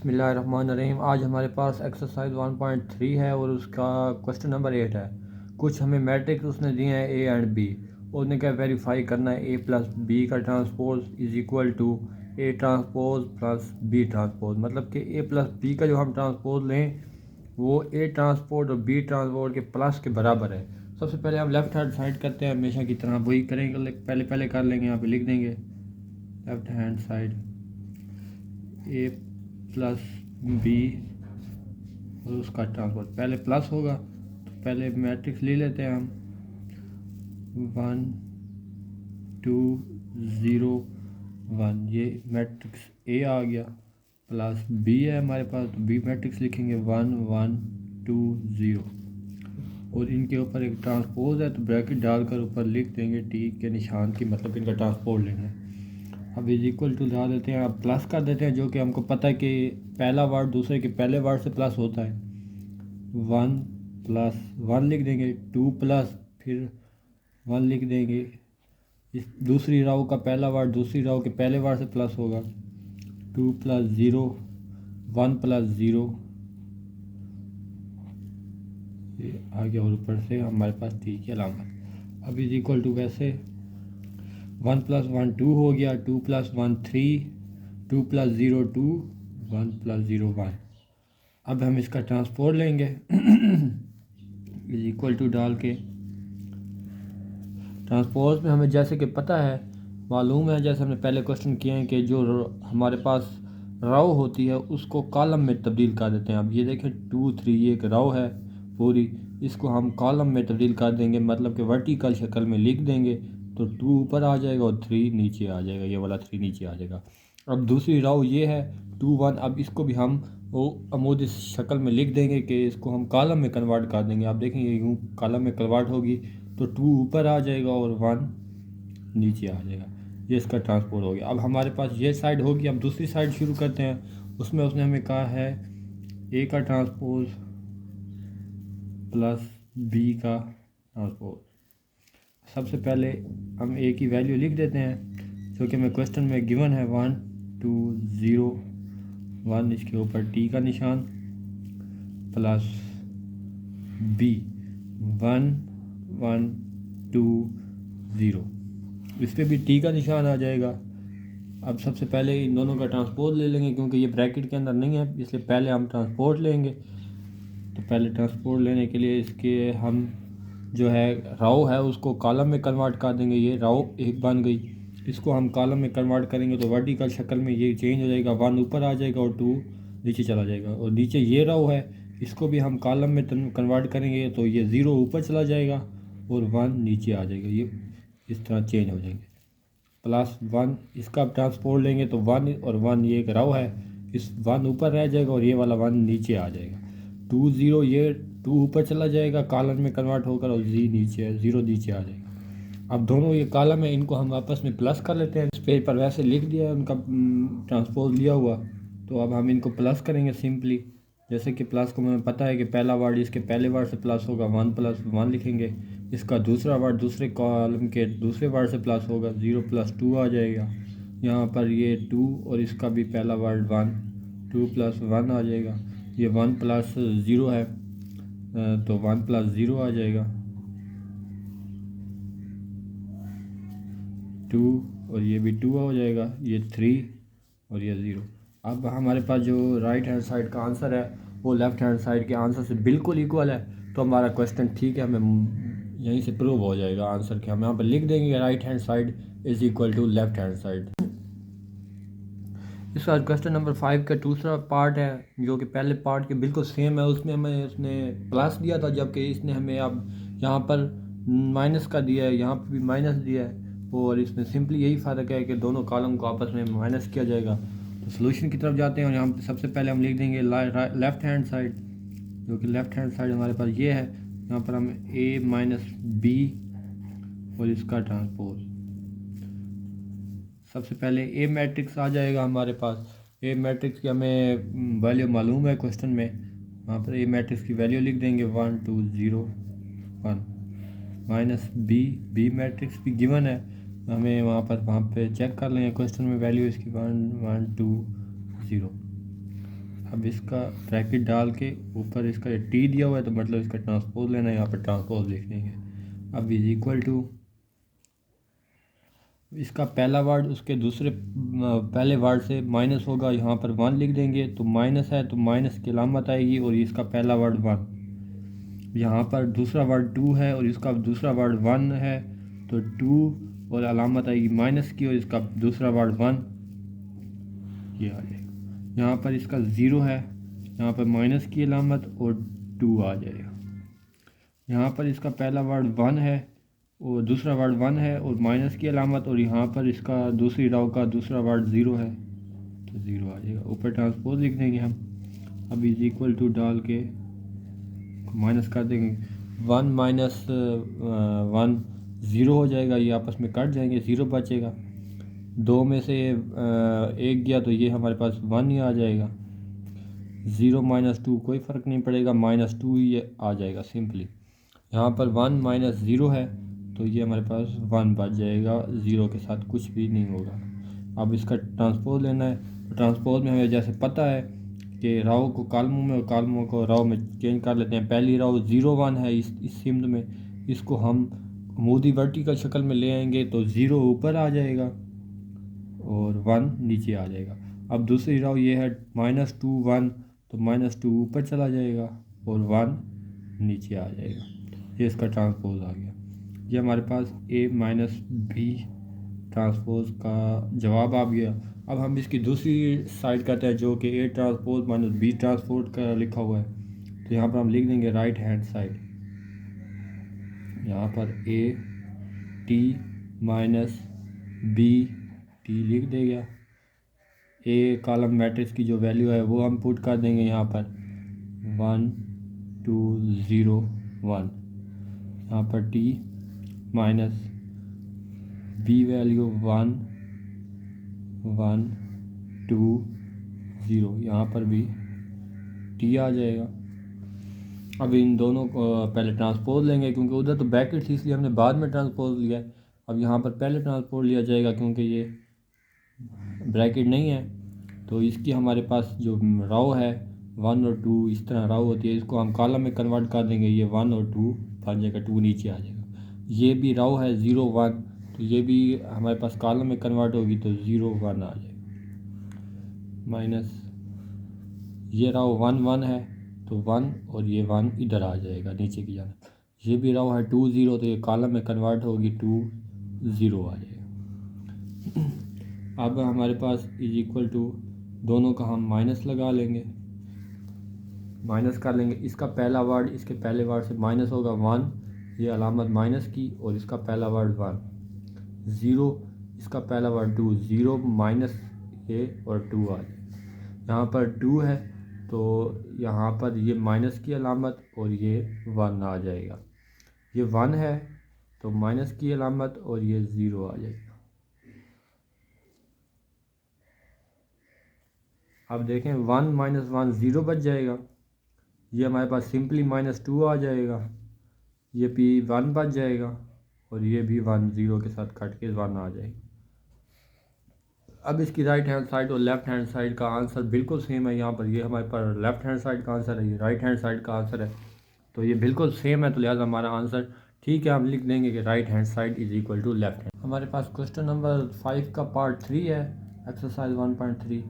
बिस्मिल्लाहिर्रहमानिर्रहीम। आज हमारे पास एक्सरसाइज 1.3 है और उसका क्वेश्चन नंबर 8 है। कुछ हमें मैट्रिक्स उसने दिए हैं ए एंड बी, उसने क्या वेरीफाई करना है ए प्लस बी का transpose is equal to A transpose plus B transpose. मतलब कि ए प्लस बी का जो हम ट्रांसपोज लें वो ए ट्रांसपोज और बी ट्रांसपोज के प्लस के बराबर है। सबसे पहले हम लेफ्ट हैंड साइड करते हैं, हमेशा की तरह वही करेंगे, पहले कर लेंगे। यहाँ पे लिख देंगे लेफ्ट हैंड साइड ए प्लस बी और उसका ट्रांसपोज। पहले प्लस होगा तो पहले मैट्रिक्स ले लेते हैं हम 1 2 0 1। ये मैट्रिक्स ए आ गया, प्लस बी है हमारे पास तो बी मैट्रिक्स लिखेंगे 1 1 2 0 और इनके ऊपर एक ट्रांसपोज है तो ब्रैकेट डालकर ऊपर लिख देंगे टी के निशान की, मतलब इनका ट्रांसपोज लेंगे। अब इज इक्वल टू लगा देते हैं, अब प्लस कर देते हैं, जो कि हमको पता है कि पहला वर्ड दूसरे के पहले वर्ड से प्लस होता है। 1 प्लस 1 लिख देंगे, 2 प्लस फिर 1 लिख देंगे। इस दूसरी राव का पहला वर्ड दूसरी राव के पहले वर्ड से प्लस होगा। 2 प्लस 0 1 प्लस 0 ये आ गया और ऊपर से हमारे पास टी की अलामत। अब इज इक्वल टू वैसे 1 प्लस 1 2 हो गया, 2 प्लस 1 3, 2 प्लस 0 2, 1 प्लस 0 1। अब हम इसका ट्रांसपोज लेंगे इज इक्वल टू डाल के ट्रांसपोज में हमें जैसे कि पता है, मालूम है, जैसे हमने पहले क्वेश्चन किए हैं कि जो हमारे पास राव होती है उसको कॉलम में तब्दील कर देते हैं। अब ये देखें 2 3 ये एक राव है पूरी, इसको हम कॉलम में तब्दील कर देंगे, मतलब कि वर्टिकल शक्ल में लिख देंगे तो 2 ऊपर आ जाएगा और 3 नीचे आ जाएगा, ये वाला 3 नीचे आ जाएगा। अब दूसरी राव ये है 2 1, अब इसको भी हम वो अमूदी शक्ल में लिख देंगे कि इसको हम कॉलम में कन्वर्ट कर देंगे। आप देखेंगे यूँ कॉलम में कन्वर्ट होगी तो 2 ऊपर आ जाएगा और 1 नीचे आ जाएगा। ये इसका ट्रांसपोज हो गया। अब हमारे पास ये साइड होगी, अब दूसरी साइड शुरू करते हैं। उसमें उसने हमें कहा है ए का ट्रांसपोज प्लस बी का ट्रांसपोज। सबसे पहले हम ए की वैल्यू लिख देते हैं जो कि हमें क्वेश्चन में गिवन है 1 2 0 1, इसके ऊपर टी का निशान प्लस बी 1 1 2 0, इस पर भी टी का निशान आ जाएगा। अब सबसे पहले इन दोनों का ट्रांसपोज ले लेंगे, क्योंकि ये ब्रैकेट के अंदर नहीं है इसलिए पहले हम ट्रांसपोज लेंगे। तो पहले ट्रांसपोज लेने के लिए इसके हम जो है राव है उसको कॉलम में कन्वर्ट कर देंगे। ये राव एक बन गई, इसको हम कॉलम में कन्वर्ट करेंगे तो वर्टिकल शक्ल में ये चेंज हो जाएगा, 1 ऊपर आ जाएगा और 2 नीचे चला जाएगा। और नीचे ये राव है इसको भी हम कॉलम में कन्वर्ट करेंगे तो ये 0 ऊपर चला जाएगा और 1 नीचे आ जाएगा, ये इस तरह चेंज हो जाएंगे। प्लस 1 इसका ट्रांसपोज लेंगे तो 1 और 1 ये एक राव है, इस 1 ऊपर रह जाएगा और ये वाला 1 नीचे आ जाएगा। 2 0 ये 2 ऊपर चला जाएगा कॉलम में कन्वर्ट होकर और 0 नीचे आ जाएगा। अब दोनों ये कॉलम है इनको हम आपस में प्लस कर लेते हैं। इस पेज पर वैसे लिख दिया है उनका ट्रांसपोज लिया हुआ, तो अब हम इनको प्लस करेंगे सिंपली। जैसे कि प्लस को हमें पता है कि पहला वर्ड इसके पहले वर्ड से प्लस होगा, 1 प्लस 1 लिखेंगे। इसका दूसरा वर्ड दूसरे कॉलम के दूसरे वर्ड से प्लस होगा, 0 प्लस 2 आ जाएगा। यहाँ पर ये 2 और इसका भी पहला वर्ड 1, 2 प्लस 1 आ जाएगा। ये 1 प्लस 0 है तो 1 प्लस 0 आ जाएगा, 2 और ये भी 2 हो जाएगा, ये 3 और ये 0। अब हमारे पास जो राइट हैंड साइड का आंसर है वो लेफ़्ट हैंड साइड के आंसर से बिल्कुल इक्वल है, तो हमारा क्वेश्चन ठीक है, हमें यहीं से प्रूव हो जाएगा आंसर के। हम यहाँ पर लिख देंगे right hand side is equal to left hand side. इसके बाद क्वेश्चन नंबर 5 का दूसरा पार्ट है जो कि पहले पार्ट के बिल्कुल सेम है। उसमें हमें उसने प्लस दिया था, जबकि इसने हमें अब यहाँ पर माइनस का दिया है, यहाँ पर भी माइनस दिया है। और इसमें सिंपली यही फ़र्क है कि दोनों कॉलम को आपस में माइनस किया जाएगा। तो सोल्यूशन की तरफ जाते हैं और यहाँ पर सबसे पहले हम लिख देंगे लेफ़्ट हैंड साइड, जो कि लेफ़्ट हैंड साइड हमारे पास ये है। यहाँ पर हम a माइनस बी और इसका ट्रांसपोज। सबसे पहले ए मैट्रिक्स आ जाएगा हमारे पास। ए मैट्रिक्स की हमें वैल्यू मालूम है क्वेश्चन में, वहाँ पर ए मैट्रिक्स की वैल्यू लिख देंगे 1 2 0 1 माइनस बी मैट्रिक्स भी गिवन है, हमें वहाँ पे चेक कर लेंगे क्वेश्चन में वैल्यू इसकी 1 1 2 0। अब इसका ब्रैकेट डाल के ऊपर इसका टी दिया हुआ है तो मतलब इसका ट्रांसपोज लेना है, यहाँ पर ट्रांसपोज लिख लेंगे। अब इज इक्वल टू इसका पहला वर्ड उसके दूसरे पहले वर्ड से माइनस होगा, यहाँ पर 1 लिख देंगे तो माइनस है तो माइनस की अलामत आएगी और इसका पहला वर्ड 1। यहाँ पर दूसरा वर्ड 2 है और इसका दूसरा वर्ड 1 है तो 2 और अलामत आएगी माइनस की और इसका दूसरा वर्ड 1, ये आ जाएगा। यहाँ पर इसका 0 है, यहाँ पर माइनस की अलामत और 2 आ जाएगा। यहाँ पर इसका पहला वर्ड 1 है और दूसरा वर्ड 1 है और माइनस की अलामत, और यहाँ पर इसका दूसरी राव का दूसरा वर्ड 0 है तो 0 आ जाएगा। ऊपर ट्रांसपोज लिख देंगे हम। अब इज इक्वल टू डाल के माइनस कर देंगे, 1 माइनस 1 0 हो जाएगा, ये आपस में कट जाएंगे, 0 बचेगा। 2 में से 1 गया तो ये हमारे पास 1 ही आ जाएगा। 0 माइनस 2 कोई फ़र्क नहीं पड़ेगा, -2 ही आ जाएगा सिंपली। यहाँ पर 1 माइनस 0 है तो ये हमारे पास 1 बच जाएगा, 0 के साथ कुछ भी नहीं होगा। अब इसका ट्रांसपोज लेना है तो ट्रांसपोज में हमें जैसे पता है कि राव को कॉलमों में और कॉलमों को राव में चेंज कर लेते हैं। पहली राव 0 1 है इस सिम्त में, इसको हम अमूदी वर्टिकल शक्ल में ले आएंगे तो 0 ऊपर आ जाएगा और 1 नीचे आ जाएगा। अब दूसरी राव ये है -2 1 तो -2 ऊपर चला जाएगा और 1 नीचे आ जाएगा। ये इसका ट्रांसपोज आ गया। ये हमारे पास A माइनस बी ट्रांसपोज का जवाब आ गया। अब हम इसकी दूसरी साइड करते हैं जो कि A transpose minus B transpose का लिखा हुआ है। तो यहाँ पर हम लिख देंगे राइट हैंड साइड, यहाँ पर A T minus B T लिख देगा। A कॉलम मैट्रिक्स की जो वैल्यू है वो हम पुट कर देंगे यहाँ पर 1 2 0 1। यहाँ पर T माइनस बी वैल्यू 1 1 2 0, यहाँ पर भी T आ जाएगा। अब इन दोनों को पहले ट्रांसपोज लेंगे क्योंकि उधर तो ब्रैकेट थी इसलिए हमने बाद में ट्रांसपोज लिया है। अब यहाँ पर पहले ट्रांसपोज लिया जाएगा क्योंकि ये ब्रैकेट नहीं है। तो इसकी हमारे पास जो राव है 1 और 2 इस तरह राव होती है, इसको हम कॉलम में कन्वर्ट कर देंगे। ये 1 और 2 बन जाएगा, 2 नीचे आ जाएगा। ये भी राव है 0 1 तो ये भी हमारे पास कॉलम में कन्वर्ट होगी तो 0 1 आ जाएगा। माइनस ये राव 1 1 है तो 1 और ये 1 इधर आ जाएगा नीचे की जानिब। ये भी राव है 2 0 तो ये कॉलम में कन्वर्ट होगी 2 0 आ जाएगा। अब हमारे पास इज इक्वल टू दोनों का हम माइनस लगा लेंगे, माइनस कर लेंगे। इसका पहला वर्ड इसके पहले वर्ड से माइनस होगा 1, ये अलामत माइनस की, और इसका पहला वर्ड 1 0, इसका पहला वर्ड 2 0 माइनस ये और 2 आ जाए। यहाँ पर 2 है तो यहाँ पर ये माइनस की अलामत और ये 1 आ जाएगा। ये 1 है तो माइनस की अलामत और ये 0 आ जाएगा। अब देखें 1 माइनस 1 0 बच जाएगा। ये हमारे पास सिंपली -2 आ जाएगा। ये भी 1 बच जाएगा और ये भी 1 0 के साथ कट के 1 आ जाएगा। अब इसकी राइट हैंड साइड और लेफ़्ट हैंड साइड का आंसर बिल्कुल सेम है। यहाँ पर ये हमारे पास लेफ़्ट हैंड साइड का आंसर है, ये राइट हैंड साइड का आंसर है, तो ये बिल्कुल सेम है। तो लिहाजा हमारा आंसर ठीक है, हम लिख देंगे कि right hand side is equal to left hand. हमारे पास क्वेश्चन नंबर 5 का पार्ट 3 है, एक्सरसाइज 1.3।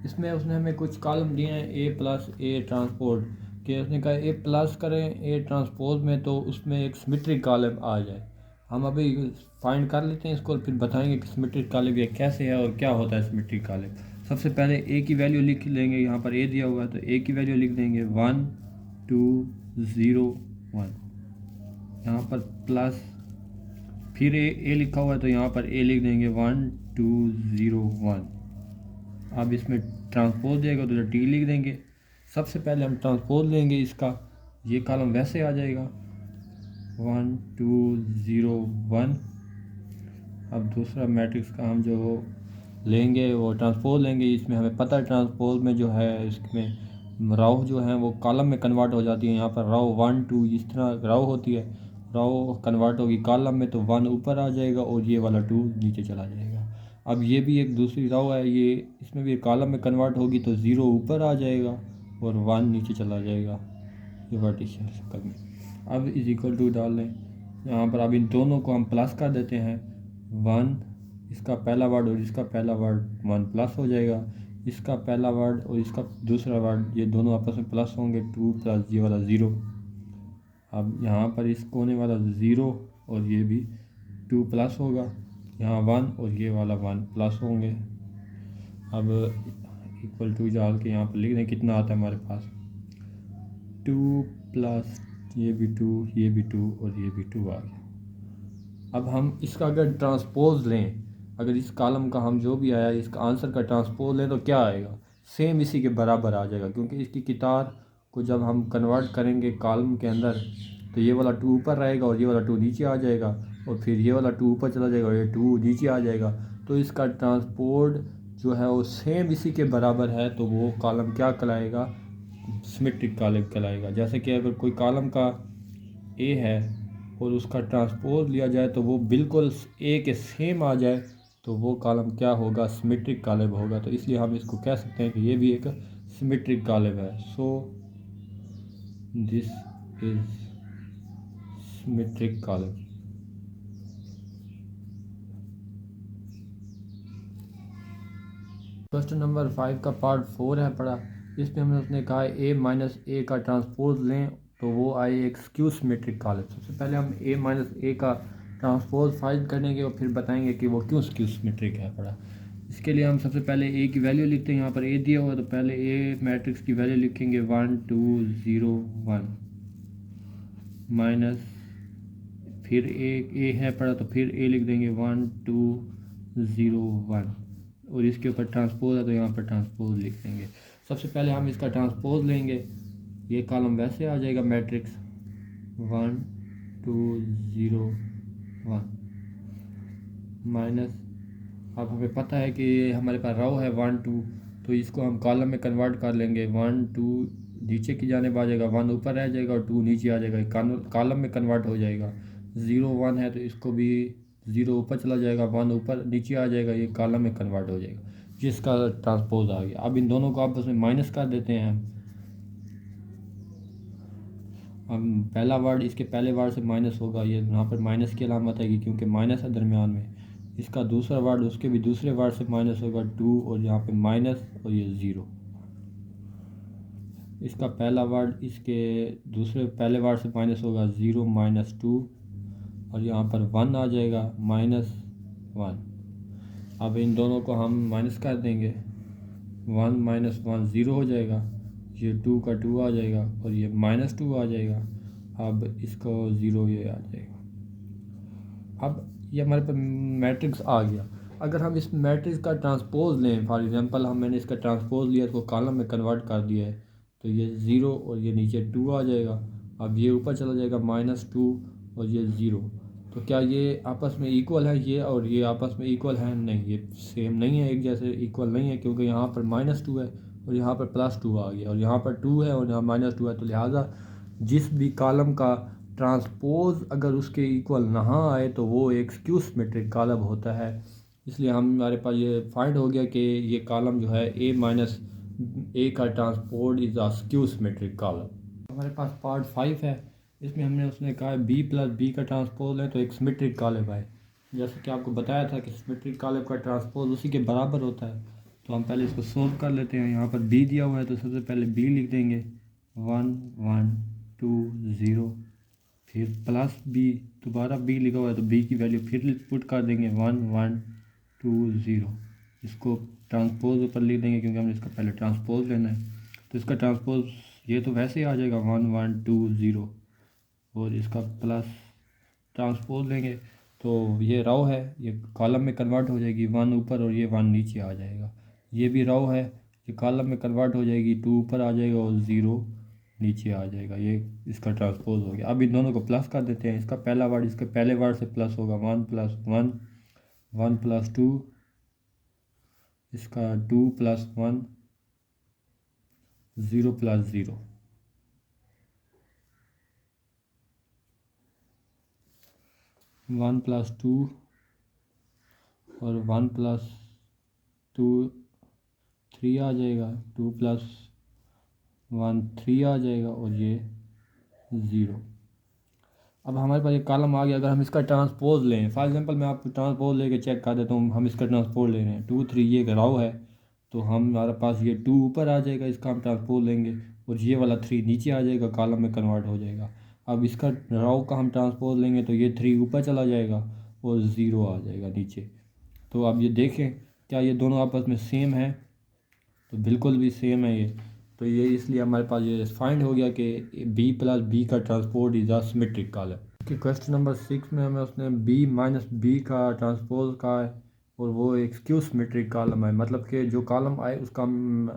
इसमें उसने हमें कुछ कॉलम दिए हैं A प्लस A ट्रांसपोज के। उसने कहा A प्लस करें A ट्रांसपोज में तो उसमें एक सिमेट्रिक कॉलम आ जाए। हम अभी फाइंड कर लेते हैं इसको और फिर बताएंगे कि सिमेट्रिक कॉलम ये कैसे है और क्या होता है सिमेट्रिक कॉलम। सबसे पहले A की वैल्यू लिख लेंगे, यहाँ पर A दिया हुआ है तो A की वैल्यू लिख देंगे 1 2 0 1। यहाँ पर प्लस फिर A लिखा हुआ है तो यहाँ पर A लिख देंगे 1 2 0 1। अब इसमें ट्रांसपोज देगा तो T लिख देंगे। सबसे पहले हम ट्रांसपोज लेंगे इसका, ये कॉलम वैसे आ जाएगा 1 2 0 1। अब दूसरा मैट्रिक्स का हम जो लेंगे वो ट्रांसपोज लेंगे। इसमें हमें पता है ट्रांसपोज में जो है इसमें राव जो है वो कॉलम में कन्वर्ट हो जाती है। यहाँ पर राव 1 2 इस तरह राव होती है, राव कन्वर्ट होगी कॉलम में तो 1 ऊपर आ जाएगा और ये वाला 2 नीचे चला जाएगा। अब ये भी एक दूसरी रो है, ये इसमें भी कॉलम में कन्वर्ट होगी तो ज़ीरो ऊपर आ जाएगा और 1 नीचे चला जाएगा, ये वर्टिशियल शक्ल में। अब इज इक्वल टू डाल लें यहाँ पर। अब इन दोनों को हम प्लस कर देते हैं, 1 इसका पहला वर्ड और इसका पहला वर्ड 1 प्लस हो जाएगा, इसका पहला वर्ड और इसका दूसरा वर्ड ये दोनों आपस में प्लस होंगे, 2 प्लस ये वाला 0। अब यहाँ पर इस कोने वाला 0 और ये भी 2 प्लस होगा, यहाँ 1 और ये वाला 1 प्लस होंगे। अब इक्वल टू डाल के यहाँ पर लिख दें, कितना आता है हमारे पास, 2 प्लस ये भी 2, ये भी 2 और ये भी 2 आ गया। अब हम इसका अगर ट्रांसपोज लें, अगर इस कॉलम का हम जो भी आया इसका आंसर का ट्रांसपोज लें तो क्या आएगा, सेम इसी के बराबर आ जाएगा, क्योंकि इसकी कितार को जब हम कन्वर्ट करेंगे कॉलम के अंदर तो ये वाला 2 ऊपर रहेगा और ये वाला 2 नीचे आ जाएगा, और फिर ये वाला 2 ऊपर चला जाएगा और ये 2 नीचे आ जाएगा। तो इसका ट्रांसपोर्ट जो है वो सेम इसी के बराबर है, तो वो कॉलम क्या कहलाएगा, सिमेट्रिक कॉलम कहलाएगा। जैसे कि अगर कोई कॉलम का ए है और उसका ट्रांसपोज लिया जाए तो वो बिल्कुल ए के सेम आ जाए तो वो कॉलम क्या होगा, सिमेट्रिक कॉलम होगा। तो इसलिए हम इसको कह सकते हैं कि ये भी एक सिमेट्रिक कॉलम है। So this is symmetric column. Question number 5 का पार्ट 4 है पढ़ा। इसमें हमने उसने कहा ए माइनस ए का ट्रांसपोज लें तो वो आए एक स्क्यू सिमेट्रिक कॉलम। सबसे पहले हम ए माइनस ए का ट्रांसपोज फाइंड करेंगे और फिर बताएंगे कि वो क्यों स्क्यू सिमेट्रिक है पढ़ा। इसके लिए हम सबसे पहले ए की वैल्यू लिखते हैं, यहाँ पर ए दिया हुआ तो पहले ए मैट्रिक्स की वैल्यू लिखेंगे 1 2 0 1 माइनस, फिर ए है पढ़ा तो फिर ए लिख देंगे 1 2 0 1 और इसके ऊपर ट्रांसपोज है तो यहाँ पर ट्रांसपोज लिख देंगे। सबसे पहले हम इसका ट्रांसपोज लेंगे, ये कॉलम वैसे आ जाएगा मैट्रिक्स 1 2 0 1 माइनस, अब हमें पता है कि हमारे पास रो है 1 2, तो इसको हम कॉलम में कन्वर्ट कर लेंगे, 1 2 नीचे की जाने आ जाएगा, 1 ऊपर रह जाएगा और 2 नीचे आ जाएगा, कॉलम में कन्वर्ट हो जाएगा। 0 1 है तो इसको भी 0 ऊपर चला जाएगा, 1 ऊपर नीचे आ जाएगा, ये कॉलम में कन्वर्ट हो जाएगा, जिसका ट्रांसपोज आ गया। अब इन दोनों को आपस में माइनस कर देते हैं हम पहला वर्ड इसके पहले वर्ड से माइनस होगा, ये यहाँ पर माइनस की अलामत आएगी क्योंकि माइनस है दरमियान में। इसका दूसरा वर्ड उसके भी दूसरे वर्ड से माइनस होगा 2 और यहाँ पे माइनस और ये 0। इसका पहला वर्ड इसके दूसरे पहले वर्ड से माइनस होगा 0 माइनस 2 और यहाँ पर 1 आ जाएगा माइनस 1। अब इन दोनों को हम माइनस कर देंगे, 1 माइनस 1 0 हो जाएगा, ये 2 का 2 आ जाएगा और ये माइनस 2 आ जाएगा। अब इसको 0 ये आ जाएगा। अब ये हमारे पास मैट्रिक्स आ गया। अगर हम इस मैट्रिक्स का ट्रांसपोज लें, फॉर एग्जांपल मैंने इसका ट्रांसपोज लिया, इसको कॉलम में कन्वर्ट कर दिया है, तो ये 0 और ये नीचे 2 आ जाएगा। अब ये ऊपर चला जाएगा -2 और ये 0। तो क्या ये आपस में इक्वल है, ये और ये आपस में इक्वल है? नहीं, ये सेम नहीं है, एक जैसे इक्वल नहीं है, क्योंकि यहाँ पर -2 है और यहाँ पर +2 आ गया और यहाँ पर 2 है और यहाँ -2 है। तो लिहाजा जिस भी कॉलम का ट्रांसपोज अगर उसके इक्वल ना आए तो वो एक स्क्यू सिमेट्रिक कॉलम होता है। इसलिए हमारे पास ये फाइंड हो गया कि ये कॉलम जो है ए माइनस ए का transpose is a skew symmetric column. हमारे पास पार्ट 5 है, इसमें हमने उसने कहा है बी प्लस बी का ट्रांसपोज है तो एक सिमेट्रिक कॉलम है। जैसे कि आपको बताया था कि सिमेट्रिक कॉलम का ट्रांसपोज उसी के बराबर होता है। तो हम पहले इसको सोल्व कर लेते हैं। यहाँ पर बी दिया हुआ है तो सबसे पहले बी लिख देंगे 1 1 2 0, फिर प्लस बी, दोबारा बी लिखा हुआ है तो बी की वैल्यू फिर पुट कर देंगे 1 1 2 0। इसको ट्रांसपोज ऊपर लिख देंगे क्योंकि हमने इसका पहले ट्रांसपोज लेना है। तो इसका ट्रांसपोज ये तो वैसे ही आ जाएगा 1 1 2 0 और इसका प्लस ट्रांसपोज लेंगे तो ये रो है, ये कॉलम में कन्वर्ट हो जाएगी, 1 ऊपर और ये 1 नीचे आ जाएगा। ये भी रो है, ये कॉलम में कन्वर्ट हो जाएगी, 2 ऊपर आ जाएगा और 0 नीचे आ जाएगा। ये इसका ट्रांसपोज हो गया। अब इन दोनों को प्लस कर देते हैं। इसका पहला वर्ड इसके पहले वर्ड से प्लस होगा, 1 + 1 1 + 2, इसका 2 + 1 0 + 0, 1 + 2 और 1 प्लस 2 3 आ जाएगा, 2 प्लस 1 3 आ जाएगा और ये 0। अब हमारे पास ये कॉलम आ गया। अगर हम इसका ट्रांसपोज लें, फॉर एग्जांपल मैं आपको ट्रांसपोज लेके चेक कर देता हूँ, हम इसका ट्रांसपोज ले रहे हैं 2 3, ये रो है तो हमारे पास ये 2 ऊपर आ जाएगा, इसका हम ट्रांसपोज लेंगे और ये वाला 3 नीचे आ जाएगा, कॉलम में कन्वर्ट हो जाएगा। अब इसका रो का हम ट्रांसपोज लेंगे तो ये 3 ऊपर चला जाएगा और 0 आ जाएगा नीचे। तो अब ये देखें क्या ये दोनों आपस में सेम है, तो बिल्कुल भी सेम है ये। तो ये इसलिए हमारे पास ये फाइंड हो गया कि बी प्लस बी का transpose is a symmetric column. कि क्वेश्चन नंबर 6 में हमें उसने बी माइनस बी का ट्रांसपोज कहा है और वो एक स्क्यू सिमेट्रिक कॉलम है, मतलब कि जो कॉलम आए उसका हम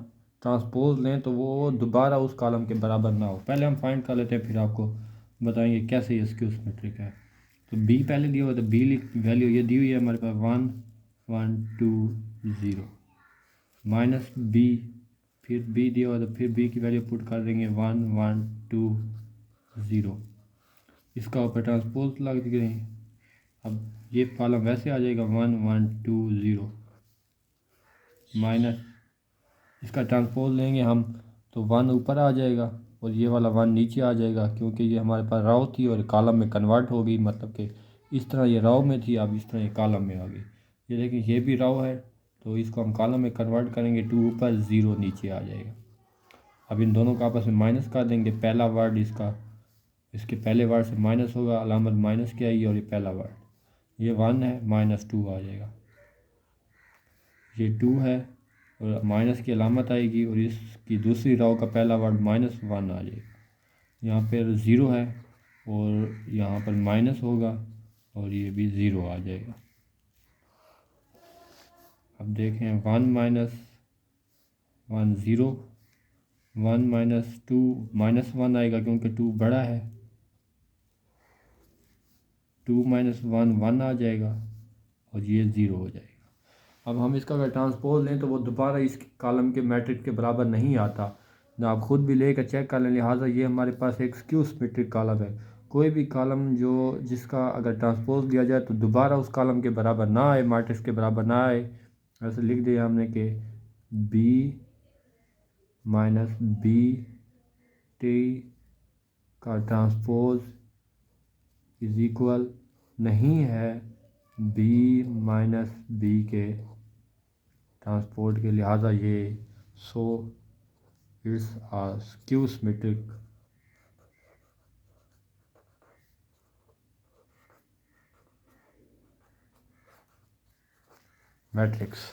ट्रांसपोज लें तो वो दोबारा उस कॉलम के बराबर ना हो। पहले हम फाइंड कर लेते हैं, फिर आपको बताएंगे कैसे ये स्क्यू सिमेट्रिक है। तो बी पहले दिया हुआ, तो बी वैल्यू ये दी हुई है हमारे पास 1 1 2 0, माइनस बी, फिर बी दिया हुआ तो फिर बी की वैल्यू पुट कर देंगे 1 1 2 0, इसका ऊपर ट्रांसपोज लग देंगे। अब ये कॉलम वैसे आ जाएगा 1 1 2 0, माइनस इसका ट्रांसपोज लेंगे हम तो 1 ऊपर आ जाएगा और ये वाला 1 नीचे आ जाएगा, क्योंकि ये हमारे पास रो थी और कॉलम में कन्वर्ट हो गई, मतलब कि इस तरह ये रो में थी, अब इस तरह ये कॉलम में आ गई। ये देखिए ये भी रो है तो इसको हम कॉलम में कन्वर्ट करेंगे, 2 ऊपर 0 नीचे आ जाएगा। अब इन दोनों का आपस में माइनस कर देंगे, पहला वर्ड इसका इसके पहले वर्ड से माइनस होगा, अलामत माइनस की आएगी और ये पहला वर्ड ये 1 है, माइनस 2 आ जाएगा, ये 2 है और माइनस की अलामत आएगी और इसकी दूसरी रो का पहला वर्ड -1 आ जाएगा। यहाँ पर 0 है और यहाँ पर माइनस होगा और ये भी 0 आ जाएगा। अब देखें 1 माइनस 1 0, 1 माइनस 2 -1 आएगा क्योंकि 2 बड़ा है, 2 माइनस 1 1 आ जाएगा और ये 0 हो जाएगा। अब हम इसका अगर ट्रांसपोज लें तो वो दोबारा इस कॉलम के मैट्रिक्स के बराबर नहीं आता, ना आप खुद भी लेकर चेक कर लें। लिहाजा ये हमारे पास एक स्क्यू सिमेट्रिक कॉलम है। कोई भी कॉलम जो जिसका अगर ट्रांसपोज दिया जाए तो दोबारा उस कॉलम के बराबर ना आए, मैट्रिक्स के बराबर ना आए। ऐसे लिख दिया हमने कि बी माइनस बी टी का ट्रांसपोज इज इक्वल नहीं है बी माइनस बी के ट्रांसपोर्ट के, लिहाजा ये so it's a skew symmetric matrix.